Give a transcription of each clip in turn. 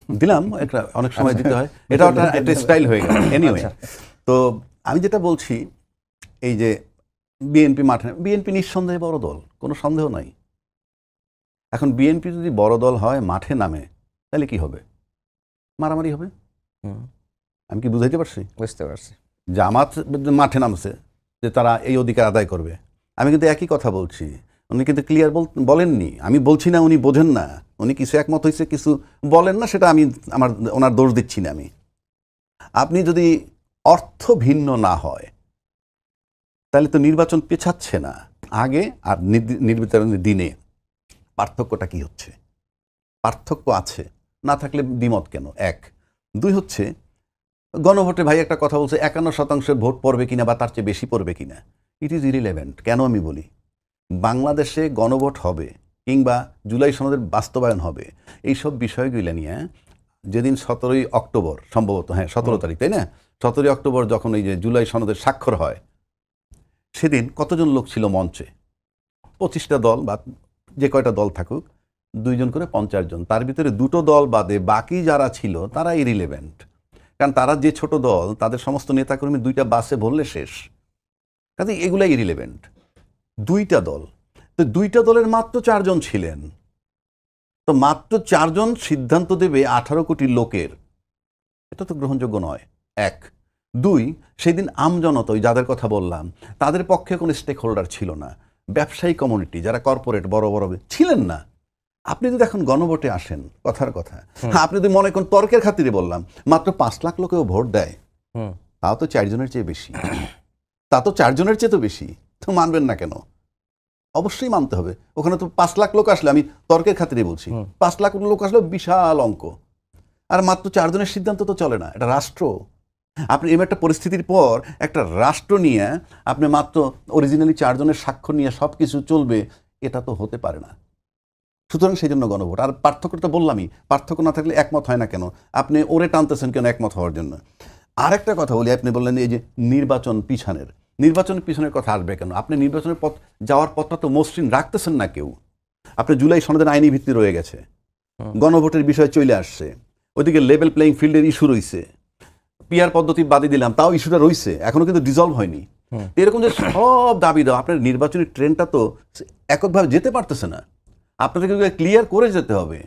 দিলাম, একটা অনেক সময় দিতে হয়, এটা একটা স্টাইল হয়ে গেল। এনিওয়ে, তো আমি যেটা বলছি, এই যে বিএনপি মাঠে, বিএনপি নিঃসন্দেহে বড় দল, কোনো সন্দেহ নাই। এখন বিএনপি যদি বড় দল হয়, মাঠে নামে, তাহলে কি হবে? মারামারি হবে। আমি কি বুঝাইতে পারছি? বুঝতে পারছি। জামাত মাঠে নামছে যে তারা এই অধিকার আদায় করবে, আমি কিন্তু একই কথা বলছি। উনি কিন্তু ক্লিয়ার বলেননি, আমি বলছি না উনি বোঝেন না, উনি কিছু একমত হয়েছে, কিছু বলেন না, সেটা আমি ওনার দোষ দিচ্ছি না আমি। আপনি যদি অর্থ ভিন্ন না হয়, তাহলে তো নির্বাচন পেছাচ্ছে না আগে আর নির্বাচনের দিনে। পার্থক্যটা কি হচ্ছে? পার্থক্য আছে, না থাকলে দ্বিমত কেন? এক। দুই হচ্ছে, গণভোটে ভাই একটা কথা বলছে, 51% ভোট পড়বে কিনা বা তার চেয়ে বেশি পড়বে কিনা, ইট ইজ ইরিলেভেন্ট। কেন আমি বলি, বাংলাদেশে গণভোট হবে কিংবা জুলাই সনদের বাস্তবায়ন হবে, এইসব বিষয়গুলো নিয়ে যেদিন 17ই অক্টোবর সম্ভবত, হ্যাঁ 17 তারিখ, তাই না? 17ই অক্টোবর যখন এই যে জুলাই সনদের স্বাক্ষর হয়, সেদিন কতজন লোক ছিল মঞ্চে? 25টা দল বা যে কয়টা দল থাকুক, 2 জন করে 50 জন। তার ভিতরে 2টো দল বাদে বাকি যারা ছিল তারা ইরিলেভেন্ট। কারণ তারা যে ছোট দল, তাদের সমস্ত নেতাকর্মী 2টা বাসে ভরলে শেষ, কাজে এগুলাই ইরিলেভেন্ট। 2টা দল, তো 2টা দলের মাত্র 4 জন ছিলেন, তো মাত্র 4 জন সিদ্ধান্ত দেবে 18 কোটি লোকের, এটা তো গ্রহণযোগ্য নয়। এক। দুই, সেদিন আমজনতা, ওই যাদের কথা বললাম, তাদের পক্ষে কোনো স্টেক হোল্ডার ছিল না। ব্যবসায়ী কমিউনিটি, যারা কর্পোরেট বড় বড় ছিলেন না। আপনি যদি এখন গণভোটে আসেন, কথার কথা, হ্যাঁ আপনি যদি মনে করেন, তর্কের খাতিরে বললাম, মাত্র 5 লাখ লোকেও ভোট দেয়, তাও তো 4 জনের চেয়ে বেশি, তা তো 4 জনের চেয়ে তো বেশি, তো মানবেন না কেন? অবশ্যই মানতে হবে। ওখানে তো 5 লাখ লোক আসলে, আমি তর্কের খাতিরে বলছি, 5 লাখ লোক আসলে বিশাল অঙ্ক, আর মাত্র 4 জনের সিদ্ধান্ত তো চলে না। এটা রাষ্ট্র। আপনি এমন একটা পরিস্থিতির পর একটা রাষ্ট্র নিয়ে আপনি মাত্র অরিজিনালি 4 জনের স্বাক্ষর নিয়ে সব কিছু চলবে, এটা তো হতে পারে না। সুতরাং সেই জন্য গণভোট। আর পার্থক্যটা বললামই, পার্থক্য না থাকলে একমত হয় না কেন? আপনি ওরে টানতেছেন কেন একমত হওয়ার জন্য? আর একটা কথা বলি, আপনি বললেন এই যে নির্বাচনের পিছনের কথা আসবে কেন? আপনি নির্বাচনের পথ যাওয়ার পথটা তো মসৃণ রাখতেছেন না কেউ। আপনি জুলাই সনদের আইনি ভিত্তি রয়ে গেছে, গণভোটের বিষয় চলে আসছে, ওইদিকে লেভেল প্লেইং ফিল্ডের ইস্যু রয়েছে, পিআর পদ্ধতি বাদই দিলাম, তাও ইস্যুটা রয়েছে, এখনো কিন্তু ডিজলভ হয়নি। এরকম যে সব দাবি দাও, আপনার নির্বাচনী ট্রেনটা তো এককভাবে যেতে পারতেছে না, আপনাদেরকে ক্লিয়ার করে যেতে হবে।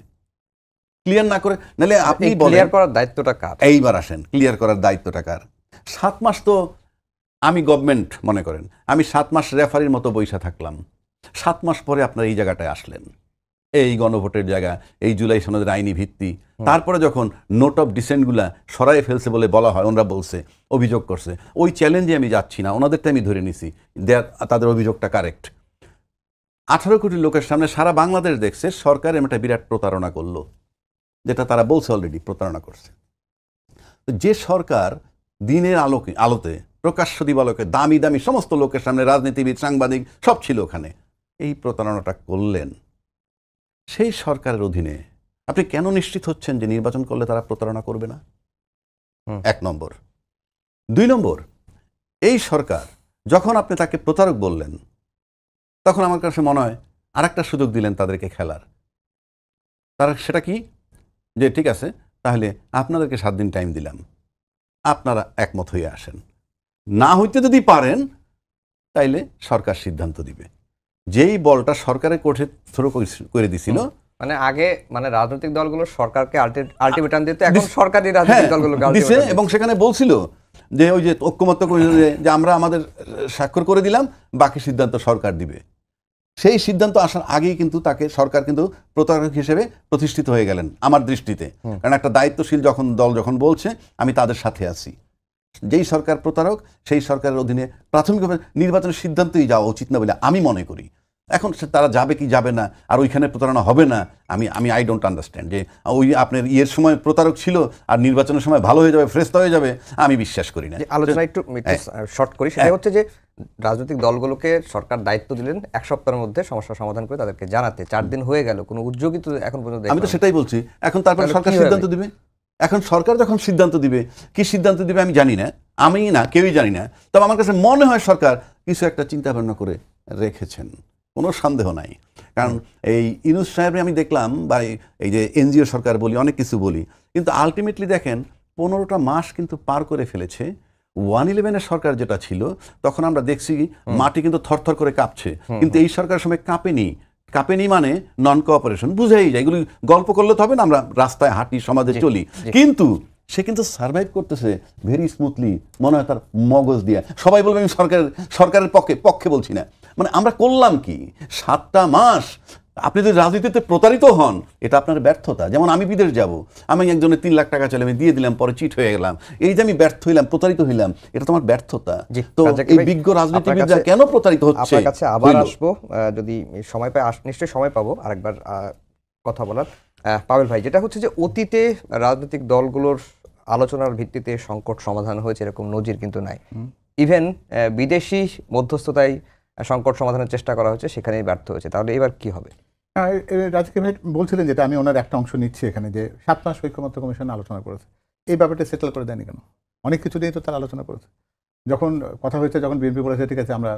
ক্লিয়ার না করে, নাহলে আপনি ক্লিয়ার করার দায়িত্বটা কার? এইবার আসেন, ক্লিয়ার করার দায়িত্বটা কার? 7 মাস তো আমি গভর্নমেন্ট মনে করেন, আমি 7 মাস রেফারির মতো বৈশা থাকলাম, 7 মাস পরে আপনারা এই জায়গাটায় আসলেন, এই গণভোটের জায়গা, এই জুলাই সনদের আইনি ভিত্তি। তারপরে যখন নোট অফ ডিসেন্টগুলা সরাই ফেলছে বলে বলা হয়, ওনারা বলছে, অভিযোগ করছে, ওই চ্যালেঞ্জে আমি যাচ্ছি না, ওনাদেরটা আমি ধরে নিছি, তাদের অভিযোগটা কারেক্ট। 18 কোটি লোকের সামনে সারা বাংলাদেশ দেখছে সরকার একটা বিরাট প্রতারণা করলো, যেটা তারা বলছে অলরেডি প্রতারণা করছে। যে সরকার দিনের আলোতে প্রকাশ্য দিবালোকে দামি দামি সমস্ত লোকের সামনে, রাজনীতিবিদ, সাংবাদিক সব ছিল ওখানে, এই প্রতারণাটা করলেন, সেই সরকারের অধীনে আপনি কেন নিশ্চিত হচ্ছেন যে নির্বাচন করলে তারা প্রতারণা করবে না? 1 নম্বর। 2 নম্বর, এই সরকার যখন আপনি তাকে প্রতারক বললেন, তখন আমার কাছে মনে হয় আরেকটা সুযোগ দিলেন তাদেরকে খেলার। তারা সেটা কি, যে ঠিক আছে তাহলে আপনাদেরকে 7 দিন টাইম দিলাম, আপনারা একমত হয়ে আসেন, না হইতে যদি পারেন তাইলে সরকার সিদ্ধান্ত দিবে। যেই বলটা সরকারের কোর্টে থ্রো করে দিছিল, মানে আগে মানে রাজনৈতিক দলগুলো সরকারকে আলটিমেটাম দিতে, এখন সরকারি রাজনৈতিক দলগুলোকে দিছে, এবং সেখানে বলছিল যে ওই যে ঐক্যমত্য করে যে আমরা আমাদের স্বাক্ষর করে দিলাম, বাকি সিদ্ধান্ত সরকার দিবে। সেই সিদ্ধান্ত আসার আগেই কিন্তু তাকে সরকার কিন্তু প্রতারক হিসেবে প্রতিষ্ঠিত হয়ে গেলেন আমার দৃষ্টিতে। কারণ একটা দায়িত্বশীল দল যখন বলছে আমি তাদের সাথে আছি, যেই সরকার প্রতারক সেই সরকারের অধীনে প্রাথমিকভাবে নির্বাচনের সিদ্ধান্তই যাওয়া উচিত না বলে আমি মনে করি। এখন তারা যাবে কি যাবে না, আর ওইখানে প্রতারণা হবে না, আমি আই ডোন্ট আন্ডারস্ট্যান্ড যে ওই আপনার ইয়ের সময় প্রতারক ছিল আর নির্বাচনের সময় ভালো হয়ে যাবে, ফ্রেশ হয়ে যাবে, আমি বিশ্বাস করি না। আলোচনা একটু শর্ট করি, সেটা হচ্ছে যে রাজনৈতিক দলগুলোকে সরকার দায়িত্ব দিলেন 1 সপ্তাহের মধ্যে সমস্যা সমাধান করে তাদেরকে জানাতে। 4 দিন হয়ে গেল, কোনো উদ্যোগই তো এখন পর্যন্ত আমি তো সেটাই বলছি। এখন তারপরে সরকার সিদ্ধান্ত দিবে, এখন সরকার যখন সিদ্ধান্ত দিবে, কি সিদ্ধান্ত দিবে আমি জানি না, আমি না কেউই জানি না। তবে আমার কাছে মনে হয় সরকার কিছু একটা চিন্তা ভাবনা করে রেখেছেন, কোনো সন্দেহ নাই। কারণ এই ইউনূস সাহেব আমি দেখলাম, বা এই যে এনজিও সরকার বলি, অনেক কিছু বলি, কিন্তু আলটিমেটলি দেখেন 15টা মাস কিন্তু পার করে ফেলেছে। 111-এর সরকার যেটা ছিল তখন আমরা দেখছি মাটি কিন্তু থরথর করে কাঁপছে, কিন্তু এই সরকারের সময় কাঁপেনি মানে নন কোঅপারেশন, বুঝাই যায়। এগুলি গল্প করলে তো হবে না, আমরা রাস্তায় হাঁটি, সমাজে চলি, কিন্তু সে কিন্তু সার্ভাইভ করতেছে ভেরি স্মুথলি, মনে হয় তার মগজ দিয়ে। সবাই বলবে আমি সরকারের পক্ষে বলছি না, মানে আমরা করলাম কি 7টা মাস। আপনি যদি রাজনীতিতে প্রতারিত হন, এটা আপনার ব্যর্থতা। যেমন আমি বিদেশ যাব, আমি একজনের 3 লাখ টাকা চাইলে আমি দিয়ে দিলাম, পরে চিট হয়ে গেলাম, এই যে আমি ব্যর্থ হইলাম, প্রতারিত হইলাম, এটা তো আমার ব্যর্থতা। তো এই বিজ্ঞ রাজনীতিবিদরা কেন প্রতারিত হচ্ছে? আপনার কাছে আবার আসবো, যদি সময় পাই, নিশ্চয়ই সময় পাবো আরেকবার কথা বলার। পাবেল ভাই, যেটা হচ্ছে যে অতীতে রাজনৈতিক দলগুলোর আলোচনার ভিত্তিতে সংকট সমাধান হয়েছে এরকম নজির কিন্তু নাই। ইভেন বিদেশি মধ্যস্থতায় সংকট সমাধানের চেষ্টা করা হচ্ছে, সেখানেই ব্যর্থ হয়েছে। তাহলে এবার কি হবে? রাজকে ভাই বলছিলেন, যেটা আমি ওনার একটা অংশ নিচ্ছি এখানে, যে 7 মাস ঐক্যমত্য কমিশন আলোচনা করেছে, এই ব্যাপারটা সেটেল করে দেয়নি কেন? অনেক কিছু নিয়ে তো তারা আলোচনা করেছে। যখন কথা হয়েছে, যখন বিএনপি বলেছে ঠিক আছে আমরা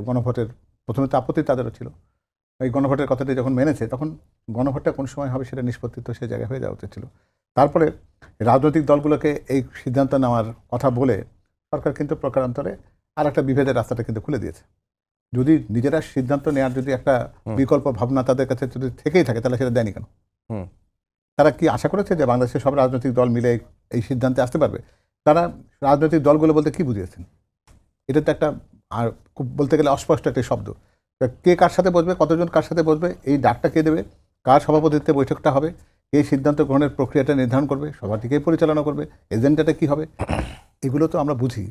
গণভোটের, প্রথমে তো আপত্তি তাদেরও ছিল, এই গণভোটের কথাটি যখন মেনেছে, তখন গণভোটটা কোন সময় হবে সেটা নিষ্পত্তি তো সে জায়গায় হয়ে যাওয়া উচিত ছিল। তারপরে রাজনৈতিক দলগুলোকে এই সিদ্ধান্ত নেওয়ার কথা বলে সরকার কিন্তু প্রকারান্তরে আর একটা বিভেদের রাস্তাটা কিন্তু খুলে দিয়েছে। যদি নিজেরা সিদ্ধান্ত নেওয়ার যদি একটা বিকল্প ভাবনা তাদের কাছে যদি থেকেই থাকে, তাহলে সেটা দেয়নি কেন? তারা কি আশা করেছে যে বাংলাদেশের সব রাজনৈতিক দল মিলে এই সিদ্ধান্তে আসতে পারবে? তারা রাজনৈতিক দলগুলো বলতে কি বুঝিয়েছেন? এটা তো একটা, আর খুব বলতে গেলে অস্পষ্ট একটা শব্দ। কে কার সাথে বসবে, কতজন কার সাথে বসবে, এই ডাকটা কে দেবে, কার সভাপতিত্বে বৈঠকটা হবে, এই সিদ্ধান্ত গ্রহণের প্রক্রিয়াটা নির্ধারণ করবে, সভাটিকে পরিচালনা করবে, এজেন্ডাটা কি হবে, এগুলো তো আমরা বুঝি।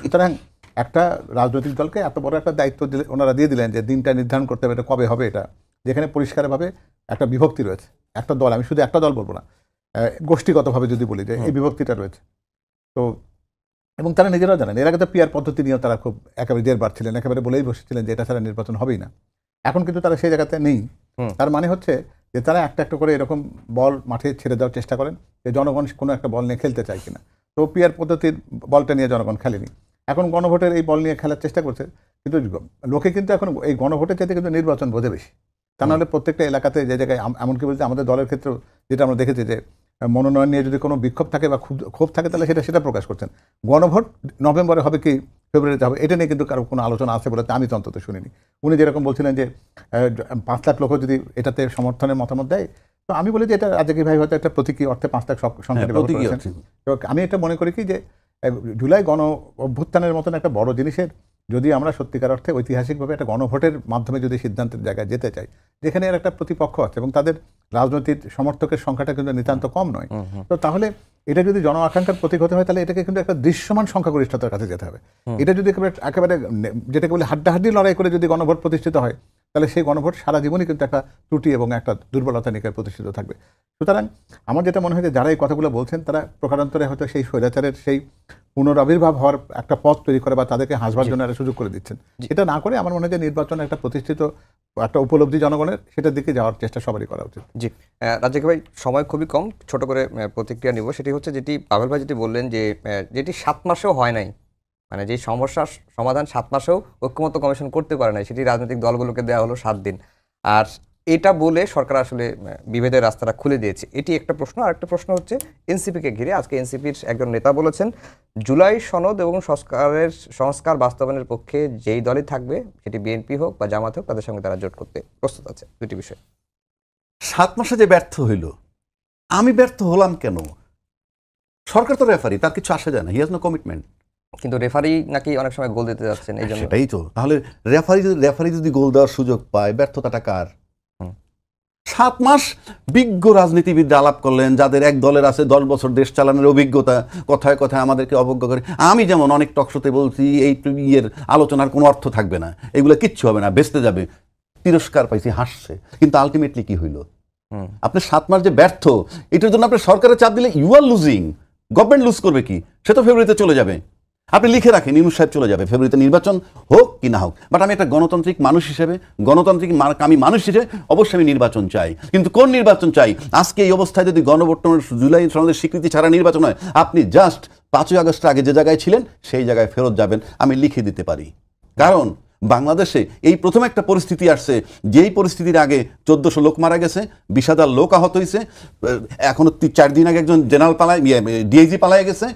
সুতরাং একটা রাজনৈতিক দলকে এত বড় একটা দায়িত্ব ওনারা দিয়ে দিলেন যে দিনটা নির্ধারণ করতে হবে, এটা কবে হবে, এটা যেখানে পরিষ্কারভাবে একটা বিভক্তি রয়েছে। একটা দল, আমি শুধু একটা দল বলবো না, গোষ্ঠীগতভাবে যদি বলি যে এই বিভক্তিটা রয়েছে, তো এবং তারা নিজেরাও জানেন এর আগে তো পিআর পদ্ধতি নিয়েও তারা খুব একেবারে জেরবার ছিলেন, একেবারে বলেই বসেছিলেন যে এটা ছাড়া নির্বাচন হবেই না। এখন কিন্তু তারা সেই জায়গাতে নেই। তার মানে হচ্ছে যে তারা একটা একটা করে এরকম বল মাঠে ছেড়ে দেওয়ার চেষ্টা করেন যে জনগণ কোনো একটা বল নিয়ে খেলতে চায় কিনা। তো পিআর পদ্ধতির বলটা নিয়ে জনগণ খেলেনি, এখন গণভোটের এই বল নিয়ে খেলার চেষ্টা করছে। কিন্তু লোকে কিন্তু এখন এই গণভোটের চাইতে কিন্তু নির্বাচন বোঝে বেশি। তা নাহলে প্রত্যেকটা এলাকাতে যে জায়গায়, এমনকি বলতে আমাদের দলের ক্ষেত্রে যেটা আমরা দেখেছি যে মনোনয়ন নিয়ে যদি কোনো বিক্ষোভ থাকে বা ক্ষোভ থাকে, তাহলে সেটা প্রকাশ করছেন। গণভোট নভেম্বরে হবে কি ফেব্রুয়ারিতে হবে, এটা নিয়ে কিন্তু কারো কোনো আলোচনা আছে বলে আমি তো অন্তত শুনিনি। উনি যেরকম বলছিলেন যে 5 লাখ লোক যদি এটাতে সমর্থনের মতামত দেয়, তো আমি বলি যে এটা রাজাকি ভাই হয়তো একটা প্রতীকী অর্থে 5 লাখ সংখ্যা। তো আমি এটা মনে করি কি যে জুলাই গণ অভ্যুত্থানের মতন একটা বড় জিনিসের যদি আমরা সত্যিকার অর্থে ঐতিহাসিকভাবে একটা গণভোটের মাধ্যমে যদি সিদ্ধান্তের জায়গায় যেতে চাই, যেখানে এর একটা প্রতিপক্ষ আছে এবং তাদের রাজনৈতিক সমর্থকের সংখ্যাটা কিন্তু নিতান্ত কম নয়, তো তাহলে এটা যদি জন আকাঙ্ক্ষার প্রতীক হতে হয়, তাহলে এটাকে কিন্তু একটা দৃশ্যমান সংখ্যাগরিষ্ঠতার কাছে যেতে হবে। এটা যদি একেবারে যেটাকে বলে হাড্ডাহাড্ডি লড়াই করে যদি গণভোট প্রতিষ্ঠিত হয়, তাহলে সেই গণভোট সারা জীবনই কিন্তু একটা ত্রুটি এবং একটা দুর্বলতা নিয়ে প্রতিষ্ঠিত থাকবে। সুতরাং আমার যেটা মনে হয় যে যারা এই কথাগুলো বলছেন, তারা প্রকারান্তরে হয়তো সেই স্বৈরাচারের সেই পুনরাবির্ভাব হওয়ার একটা পথ তৈরি করে বা তাদেরকে হাসবার জন্য একটা সুযোগ করে দিচ্ছেন। এটা না করে আমার মনে হয় যে নির্বাচন একটা প্রতিষ্ঠিত একটা উপলব্ধি জনগণের, সেটার দিকে যাওয়ার চেষ্টা সবারই করা উচিত। জি রাজাকি ভাই, সময় খুবই কম, ছোট করে প্রতিক্রিয়া নিব। সেটি হচ্ছে যেটি পাভেল ভাই যেটি বললেন যে যেটি 7 মাসেও হয় নাই, মানে যে সমস্যার সমাধান 7 মাসেও ঐক্যমত্য কমিশন করতে পারে নাই, সেটি রাজনৈতিক দলগুলোকে দেওয়া হলো 7 দিন। আর এটা বলে সরকার আসলে বিভেদের রাস্তাটা খুলে দিয়েছে, এটি একটা প্রশ্ন। আর একটা প্রশ্ন হচ্ছে এনসিপিকে ঘিরে। আজকে এনসিপির একজন নেতা বলেছেন জুলাই সনদ এবং সংস্কার বাস্তবায়নের পক্ষে যেই দলই থাকবে, সেটি বিএনপি হোক বা জামাত হোক, তাদের সঙ্গে তারা জোট করতে প্রস্তুত আছে। দুটি বিষয়। 7 মাসে যে ব্যর্থ হইল, আমি ব্যর্থ হলাম কেন? সরকার তো রেফারি, তার কিছু আসে যায় না, হি হ্যাজ নো কমিটমেন্ট। কিন্তু রেফারি নাকি অনেক সময় গোল দিতে যাচ্ছেন, এই জন্য। সেটাই তো, তাহলে রেফারি যদি গোল দেওয়ার সুযোগ পায়, ব্যর্থতাটা কার? 7 মাস বিজ্ঞ রাজনীতিবিদরা আলাপ করলেন, যাদের এক দলের আছে 10 বছর দেশ চালানোর অভিজ্ঞতা, কথায় কথায় আমাদেরকে অবজ্ঞা করে। আমি যেমন অনেক টকশোতে বলছি এই ইয়ের আলোচনার কোনো অর্থ থাকবে না, এগুলো কিচ্ছু হবে না, বেঁচতে যাবে, তিরস্কার পাইছি, হাসছে। কিন্তু আলটিমেটলি কি হইল? আপনি 7 মাস যে ব্যর্থ, এটার জন্য আপনি সরকারের চাপ দিলে you are losing. Government lose করবে কি? সে তো ফেব্রুয়ারিতে চলে যাবে। আপনি লিখে রাখেন ইউনূস সাহেব চলে যাবে, ফেব্রুয়ারিতে নির্বাচন হোক কি না হোক। বাট আমি একটা গণতান্ত্রিক মানুষ হিসেবে, আমি মানুষ হিসেবে অবশ্যই আমি নির্বাচন চাই। কিন্তু কোন নির্বাচন চাই? আজকে এই অবস্থায় যদি গণভোট জুলাই সনদের স্বীকৃতি ছাড়া নির্বাচন হয়, আপনি জাস্ট 5ই আগস্টের আগে যে জায়গায় ছিলেন সেই জায়গায় ফেরত যাবেন, আমি লিখে দিতে পারি। কারণ বাংলাদেশে এই প্রথম একটা পরিস্থিতি আসছে, যেই পরিস্থিতির আগে 1400 লোক মারা গেছে, 20,000 লোক আহত হয়েছে, এখনো 4 দিন আগে একজন জেনারেল ডিআইজি পালায় গেছে,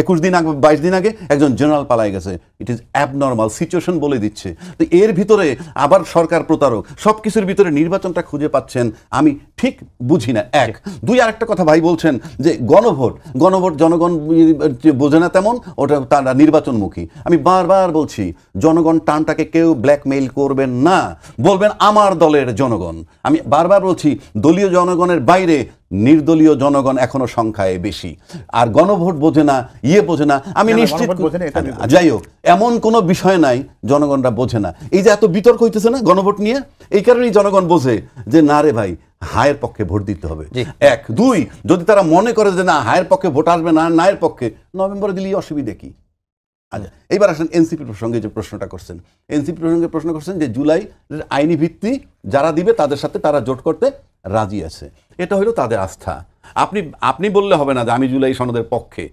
21 দিন আগে 22 দিন আগে একজন জেনারেল পালায় গেছে। ইট ইজ অ্যাবনর্মাল সিচুয়েশন বলে দিচ্ছে। তো এর ভিতরে আবার সরকার প্রতারক, সব কিছুর ভিতরে নির্বাচনটা খুঁজে পাচ্ছেন আমি ঠিক বুঝি না। এক দুই, আরেকটা কথা ভাই বলছেন যে গণভোট জনগণ বোঝে না তেমন, ওটা তারা নির্বাচনমুখী। আমি বারবার বলছি জনগণ টানটাকে কেউ ব্ল্যাকমেইল করবেন না, বলবেন আমার দলের জনগণ। আমি বারবার বলছি দলীয় জনগণের বাইরে নির্দলীয় জনগণ এখনো সংখ্যায় বেশি, আর গণভোট বোঝে না, বোঝে না। আমি নিশ্চিত, যাই হোক, এমন কোনো বিষয় নাই জনগণরা বোঝে না। এই যে এত বিতর্ক হইতেছে না গণভোট নিয়ে, এই কারণেই জনগণ বোঝে যে না রে ভাই, হায়ের পক্ষে ভোট দিতে হবে। এক দুই, যদি তারা মনে করে যে না হায়ের পক্ষে ভোট আসবে না, নায়ের পক্ষে, নভেম্বরে দিলেই অসুবিধা কি? আচ্ছা, এইবার আসেন এনসিপি প্রসঙ্গে যে প্রশ্নটা করছেন, এনসিপি প্রসঙ্গে প্রশ্ন করছেন যে জুলাই আইনি ভিত্তি যারা দিবে তাদের সাথে তারা জোট করতে রাজি আছে। এটা হলো তাদের আস্থা। আপনি বললে হবে না যে আমি জুলাই সনদের পক্ষে,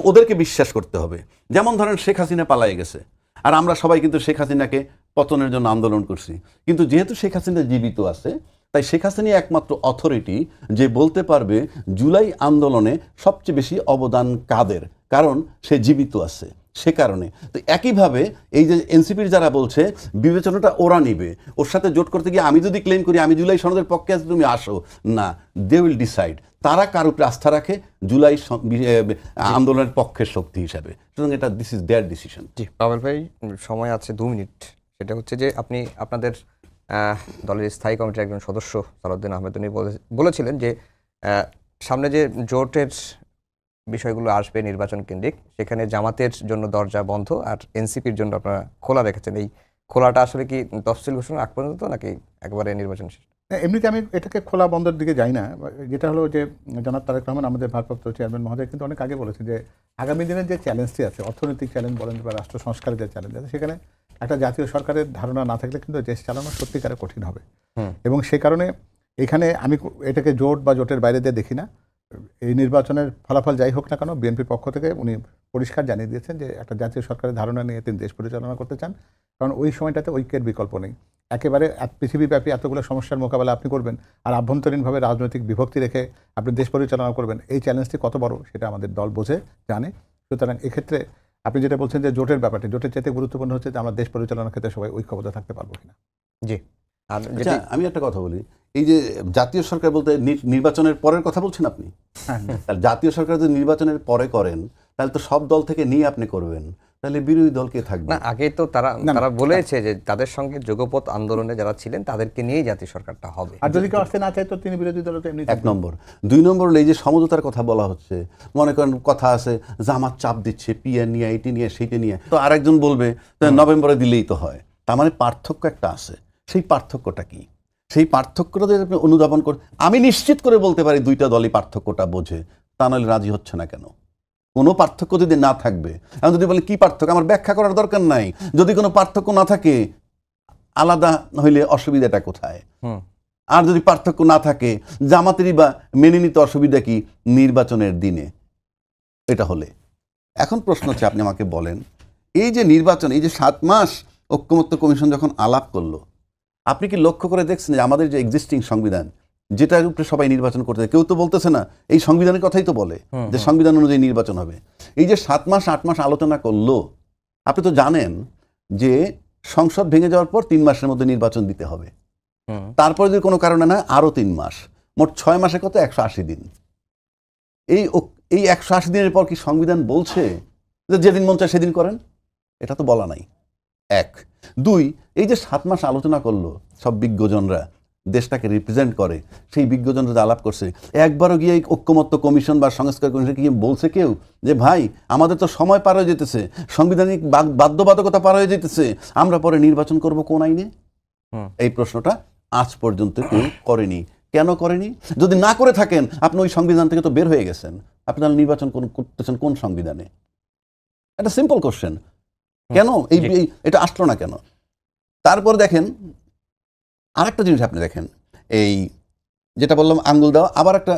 ওদেরকে বিশ্বাস করতে হবে। যেমন ধরেন শেখ হাসিনা পালায়ে গেছে, আর আমরা সবাই কিন্তু শেখ হাসিনাকে পতনের জন্য আন্দোলন করছি, কিন্তু যেহেতু শেখ হাসিনা জীবিত আছে, তাই শেখ হাসিনা একমাত্র অথরিটি যে বলতে পারবে জুলাই আন্দোলনে সবচেয়ে বেশি অবদান কাদের, কারণ সে জীবিত আছে। সে কারণে তো একইভাবে এই যে এনসিপির যারা বলছে বিবেচনাটা ওরা নিবে, ওর সাথে জোট করতে গিয়ে আমি যদি ক্লেম করি আমি জুলাই সনদের পক্ষে আছি, তুমি আসো না, দে উইল ডিসাইড তারা কার উপরে আস্থা রাখে জুলাই আন্দোলনের পক্ষের শক্তি হিসাবে। সুতরাং এটা দিস ইজ দেয়ার ডিসিশন। জি পাবেল ভাই, সময় আছে 2 মিনিট। সেটা হচ্ছে যে আপনি আপনাদের দলের স্থায়ী কমিটির একজন সদস্য সালাউদ্দিন আহমেদ উনি বলেছিলেন যে সামনে যে জোটের বিষয়গুলো আসবে নির্বাচন কেন্দ্রিক, সেখানে জামাতের জন্য দরজা বন্ধ আর এনসিপির জন্য আপনারা খোলা রেখেছেন। এই খোলাটা আসলে কি তফসিল ঘোষণা আগ পর্যন্ত নাকি একবারে নির্বাচন শেষ? এমনিতে আমি এটাকে খোলা বন্ধের দিকে যাই না। যেটা হলো যে জনাব তারেক রহমান আমাদের ভারপ্রাপ্ত চেয়ারম্যান মহোদয় কিন্তু অনেক আগে বলেছেন যে আগামী দিনের যে চ্যালেঞ্জটি আছে, অর্থনৈতিক চ্যালেঞ্জ বলেন বা রাষ্ট্র সংস্কারের যে চ্যালেঞ্জ আছে, সেখানে একটা জাতীয় সরকারের ধারণা না থাকলে কিন্তু দেশ চালানো সত্যিকারে কঠিন হবে। এবং সে কারণে এখানে আমি এটাকে জোট বা জোটের বাইরে দিয়ে দেখি না। এই নির্বাচনের ফলাফল যাই হোক না কেন, বিএনপির পক্ষ থেকে উনি পরিষ্কার জানিয়ে দিয়েছেন যে একটা জাতীয় সরকারের ধারণা নিয়ে তিনি দেশ পরিচালনা করতে চান, কারণ ওই সময়টাতে ঐক্যের বিকল্প নেই। একেবারে পৃথিবীব্যাপী এতগুলো সমস্যার মোকাবেলা আপনি করবেন, আর আভ্যন্তরীণভাবে রাজনৈতিক বিভক্তি রেখে আপনি দেশ পরিচালনা করবেন, এই চ্যালেঞ্জটি কত বড় সেটা আমাদের দল বোঝে, জানে। সুতরাং এক্ষেত্রে আপনি যেটা বলছেন যে জোটের ব্যাপারটি, জোটের চাইতে গুরুত্বপূর্ণ হচ্ছে যে আমরা দেশ পরিচালনার ক্ষেত্রে সবাই ঐক্যবদ্ধ থাকতে পারবো কিনা। জি, আর আচ্ছা, আমি একটা কথা বলি, এই যে জাতীয় সরকার বলতে নির্বাচনের পরের কথা বলছেন আপনি, তাহলে জাতীয় সরকার যদি নির্বাচনের পরে করেন তাহলে তো সব দল থেকে নিয়ে আপনি করবেন, তাহলে বিরোধী দলকে থাকবে না। আগে তো তারা বলেছে যে তাদের সঙ্গে যুগপৎ আন্দোলনে যারা ছিলেন তাদেরকে নিয়েই জাতীয় সরকারটা হবে, আর যদি কেউ আসতে না চায় তো তিনি বিরোধী দল তো এমনি। 1 নম্বর। 2 নম্বর এই যে সমঝোতার কথা বলা হচ্ছে, মনে করেন কথা আছে জামাত চাপ দিচ্ছে পিএ নিয়ে, এইটি নিয়ে, সেইটি নিয়ে, তো আরেকজন বলবে নভেম্বরে দিলেই তো হয়। তার মানে পার্থক্য একটা আছে। সেই পার্থক্যটা কি? সেই পার্থক্যটা যদি আপনি অনুধাবন করেন, আমি নিশ্চিত করে বলতে পারি 2টা দলই পার্থক্যটা বোঝে, তা নাহলে রাজি হচ্ছে না কেন? কোনো পার্থক্য যদি না থাকবে, আমি যদি বলি কি পার্থক্য, আমার ব্যাখ্যা করার দরকার নাই। যদি কোনো পার্থক্য না থাকে, আলাদা হইলে অসুবিধাটা কোথায়? আর যদি পার্থক্য না থাকে, জামাতেরই বা মেনে নিতে অসুবিধা কি নির্বাচনের দিনে এটা হলে? এখন প্রশ্ন হচ্ছে, আপনি আমাকে বলেন, এই যে নির্বাচন, এই যে 7 মাস ঐক্যমত্য কমিশন যখন আলাপ করলো, আপনি কি লক্ষ্য করে দেখছেন যে আমাদের যে এক্সিস্টিং সংবিধান, যেটার উপরে সবাই নির্বাচন করতে, কেউ তো বলতেছে না এই সংবিধানের কথাই তো বলে যে সংবিধান অনুযায়ী নির্বাচন হবে। এই যে 7 মাস 8 মাস আলোচনা করলো, আপনি তো জানেন যে সংসদ ভেঙে যাওয়ার পর 3 মাসের মধ্যে নির্বাচন দিতে হবে, তারপরে যদি কোনো কারণে না আরো 3 মাস, মোট 6 মাসে কত 180 দিন। এই 180 দিনের পর কি সংবিধান বলছে যে যেদিন মন চায় সেদিন করেন? এটা তো বলা নাই। 1 2, এই যে 7 মাস আলোচনা করলো সব বিজ্ঞজনরা, দেশটাকে রিপ্রেজেন্ট করে, সেই বিজ্ঞজনরা আলাপ করছে, একবারও গিয়ে ঐক্যমত্য কমিশন বা সংস্কার কমিশন কি বলছে কেউ যে ভাই আমাদের তো সময় পার হয়ে যেতেছে, সাংবিধানিক বাধ্যবাধকতা পার হয়ে যেতেছে, আমরা পরে নির্বাচন করব কোন আইনে? এই প্রশ্নটা আজ পর্যন্ত কেউ করেনি। কেন করেনি? যদি না করে থাকেন, আপনি ওই সংবিধান থেকে তো বের হয়ে গেছেন, আপনি তাহলে নির্বাচন করতেছেন কোন সংবিধানে? একটা সিম্পল কোশ্চেন, কেন এটা আসলো না কেন? তারপর দেখেন আরেকটা জিনিস, আপনি দেখেন এই যেটা বললাম আঙ্গুল দেওয়া, আবার একটা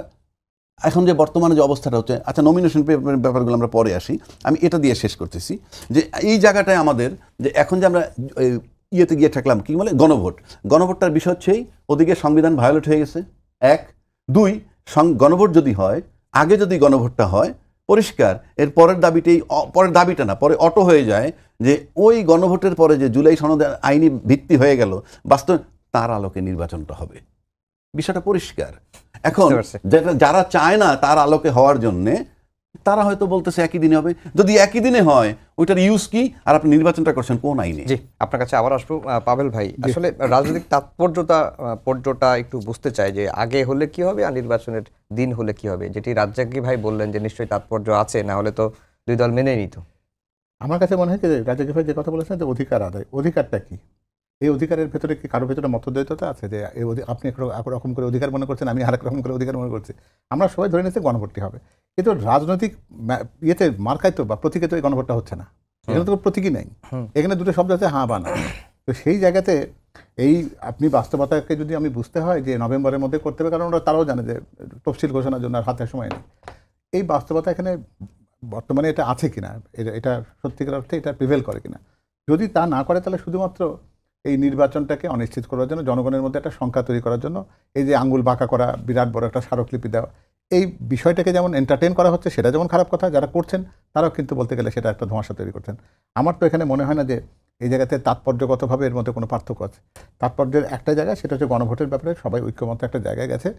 এখন যে বর্তমানে যে অবস্থাটা হচ্ছে, আচ্ছা নমিনেশন ব্যাপারগুলো আমরা পরে আসি, আমি এটা দিয়ে শেষ করতেছি যে এই জায়গাটায় আমাদের যে এখন যে আমরা ইয়েতে গিয়ে ঠেকলাম, কি বলে গণভোট। গণভোটটার বিষয় হচ্ছেই ওদিকে সংবিধান ভায়োলেট হয়ে গেছে, 1। 2, গণভোট যদি হয়, আগে যদি গণভোটটা হয় পরিষ্কার, এর পরের দাবিটাই পরের দাবিটা না, পরে অটো হয়ে যায় যে ওই গণভোটের পরে যে জুলাই সনদের আইনি ভিত্তি হয়ে গেল, বাস্তব তার আলোকে নির্বাচনটা হবে, বিষয়টা পরিষ্কার। এখন বুঝতে পারছি। যারা চায় না তার আলোকে হওয়ার জন্যে, তারা হয়তো বলতেছে একই দিনে হবে। যদি একই দিনে হয়, ওইটার ইউজ কি? আর আপনি নির্বাচনটা করছেন কোন আইনে? জি, আপনার কাছে আবার আসবো। পাভেল ভাই, আসলে রাজনৈতিক তাৎপর্যটা একটু বুঝতে চাই যে আগে হলে কি হবে আর নির্বাচনের দিন হলে কি হবে, যেটি রাজ্জাকি ভাই বললেন যে নিশ্চয়ই তাৎপর্য আছে, না হলে তো দুই দল মেনে নিত। আমার কাছে মনে হয় যে রাজাকি ভাই যে কথা বলেছেন যে অধিকার আদায়, অধিকারটা কি? এই অধিকারের ভেতরে কি কারো ভেতরে মতদ্বৈততা আছে যে আপনি একরকম করে অধিকার মনে করছেন, আমি আরেক রকম করে অধিকার মনে করছি? আমরা সবাই ধরে নিচ্ছি গণভোটটি হবে, কিন্তু রাজনৈতিক ইয়েতে মার্কায় তো বা প্রতীকে তো এই গণভোটটা হচ্ছে না, এখানে তো প্রতীকই নেই, এখানে দুটো শব্দ আছে হাঁ বা না। তো সেই জায়গাতে এই আপনি বাস্তবতাকে যদি আমি বুঝতে হয় যে নভেম্বরের মধ্যে করতে হবে, কারণ ওরা তারাও জানে যে তফসিল ঘোষণার জন্য আর হাতে সময় নেই। এই বাস্তবতা এখানে বর্তমানে এটা আছে কিনা, এটা সত্যিকার অর্থে এটা প্রিভেল করে কিনা। যদি তা না করে তাহলে শুধুমাত্র এই নির্বাচনটাকে অনিশ্চিত করার জন্য, জনগণের মধ্যে একটা শঙ্কা তৈরি করার জন্য, এই যে আঙ্গুল বাঁকা করা, বিরাট বড় একটা স্মারকলিপি দেওয়া, এই বিষয়টাকে যেমন এন্টারটেইন করা হচ্ছে সেটা যেমন খারাপ কথা, যারা করছেন তারাও কিন্তু বলতে গেলে সেটা একটা ধোঁয়াশা তৈরি করছেন। আমার তো এখানে মনে হয় না যে এই জায়গাতে তাৎপর্যগতভাবে এর মধ্যে কোনো পার্থক্য আছে। তাৎপর্যের একটা জায়গা, সেটা হচ্ছে গণভোটের ব্যাপারে সবাই ঐক্যমত একটা জায়গায় গেছে।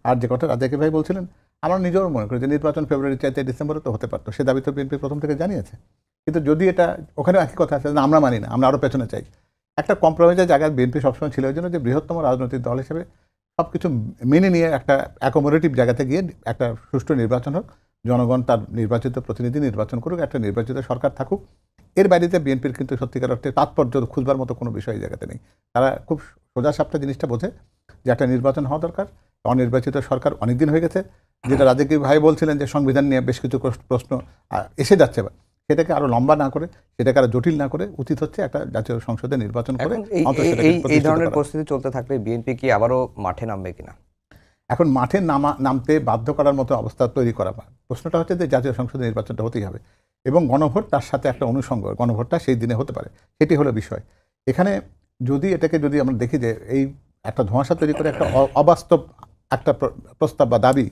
আর যে কথা রাজাকি ভাই বলছিলেন, আমরা নিজেও মনে করি যে নির্বাচন ফেব্রুয়ারি চাইতে ডিসেম্বরে তো হতে পারতো, সে দাবি তো বিএনপি প্রথম থেকে জানিয়েছে। কিন্তু যদি এটা ওখানেও একই কথা আছে, না আমরা মানি না, আমরা আরও পেছনে চাই, একটা কম্প্রোমাইজের জায়গায় বিএনপি সবসময় ছিল, ওই জন্য যে বৃহত্তম রাজনৈতিক দল হিসেবে সব কিছু মেনে নিয়ে একটা অ্যাকোমোডেটিভ জায়গাতে গিয়ে একটা সুষ্ঠু নির্বাচন হোক, জনগণ তার নির্বাচিত প্রতিনিধি নির্বাচন করুক, একটা নির্বাচিত সরকার থাকুক। এর বাইরেতে বিএনপির কিন্তু সত্যিকার অর্থে তাৎপর্য খুঁজবার মতো কোনো বিষয় এই জায়গাতে নেই। তারা খুব সোজাসাপটা জিনিসটা বোঝে যে একটা নির্বাচন হওয়া দরকার, অনির্বাচিত সরকার অনেকদিন হয়ে গেছে, যেটা রাজাকি ভাই বলছিলেন যে সংবিধান নিয়ে বেশ কিছু প্রশ্ন এসে যাচ্ছে, সেটাকে আরো লম্বা না করে, সেটাকে আরো জটিল না করে, উচিত হচ্ছে একটা জাতীয় সংসদে নির্বাচন করে এই ধরনের পরিস্থিতি চলতে থাকলে বিএনপি কি আবারও মাঠে নামবে কিনা? এখন মাঠে নামতে বাধ্য করার মতো অবস্থা তৈরি করা, প্রশ্নটা হচ্ছে যে জাতীয় সংসদে নির্বাচনটা হতেই হবে এবং গণভোট তার সাথে একটা অনুষঙ্গ, গণভোটটা সেই দিনে হতে পারে, সেটি হলো বিষয়। এখানে যদি আমরা দেখি যে এই একটা ধোঁয়াশা তৈরি করে একটা অবাস্তব একটা প্রস্তাব বা দাবি,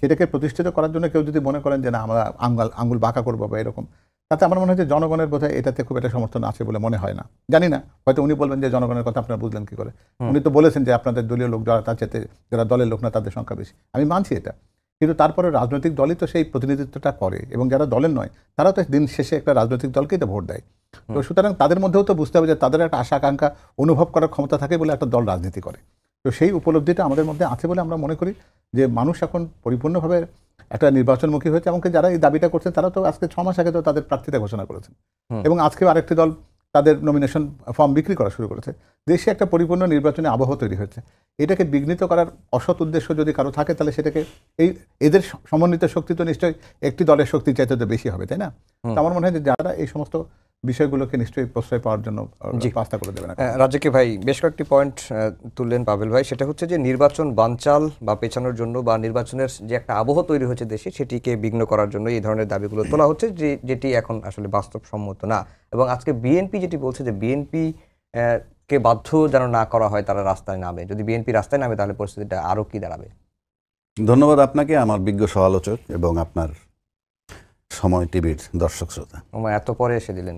সেটাকে প্রতিষ্ঠিত করার জন্য কেউ যদি মনে করেন যে না আমরা আঙ্গুল বাঁকা করবো বা এরকম, তাতে আমার মনে হয় যে জনগণের বোধহয় এটাতে খুব একটা সমর্থন আছে বলে মনে হয় না। জানি না, হয়তো উনি বলবেন যে জনগণের কথা আপনারা বুঝলেন কি করে। উনি তো বলেছেন যে আপনাদের দলীয় লোক যারা, তার চেয়ে যারা দলের লোক না তাদের সংখ্যা বেশি, আমি মানছি এটা, কিন্তু তারপরে রাজনৈতিক দলই তো সেই প্রতিনিধিত্বটা করে এবং যারা দলের নয় তারাও তো দিন শেষে একটা রাজনৈতিক দলকেই তো ভোট দেয়। তো সুতরাং তাদের মধ্যেও তো বুঝতে হবে যে তাদের একটা আশা আকাঙ্ক্ষা অনুভব করার ক্ষমতা থাকে বলে একটা দল রাজনীতি করে। তো সেই উপলব্ধিটা আমাদের মধ্যে আছে বলে আমরা মনে করি যে মানুষ এখন পরিপূর্ণভাবে একটা নির্বাচনমুখী হয়েছে। এমনকি যারা এই দাবিটা করছেন তারা তো আজকে 6 মাস আগে তো তাদের প্রার্থিতা ঘোষণা করেছেন এবং আজকেও আরেকটি দল তাদের নমিনেশন ফর্ম বিক্রি করা শুরু করেছে। দেশে একটা পরিপূর্ণ নির্বাচনী আবহ তৈরি হয়েছে। এটাকে বিঘ্নিত করার অসৎ উদ্দেশ্য যদি কারো থাকে তাহলে সেটাকে এদের সমন্বিত শক্তি তো নিশ্চয়ই একটি দলের শক্তি চাইতে তো বেশি হবে, তাই না? তো আমার মনে হয় যে যারা এই সমস্ত বিষয়গুলোকে নিশ্চয়ই প্রশ্রয় পাওয়ার জন্য পাস্তা করে দেবে না। রাজাকি ভাই বেশ কয়েকটি পয়েন্ট তুললেন পাভেল ভাই, সেটা হচ্ছে যে নির্বাচন বানচাল বা পেছানোর জন্য বা নির্বাচনের যে একটা আবহ তৈরি হয়েছে দেশে সেটিকে বিঘ্ন করার জন্য এই ধরনের দাবিগুলো তোলা হচ্ছে, যেটি এখন আসলে বাস্তবসম্মত না। এবং আজকে বিএনপি যেটি বলছে যে বিএনপি কে বাধ্য যেন না করা হয় তারা রাস্তায় নামে, যদি বিএনপি রাস্তায় নামে তাহলে পরিস্থিতিটা আরও কি দাঁড়াবে? ধন্যবাদ আপনাকে, আমার বিজ্ঞ সমালোচক এবং আপনার সময় টিভির দর্শক শ্রোতা। এত পরে এসে দিলেন।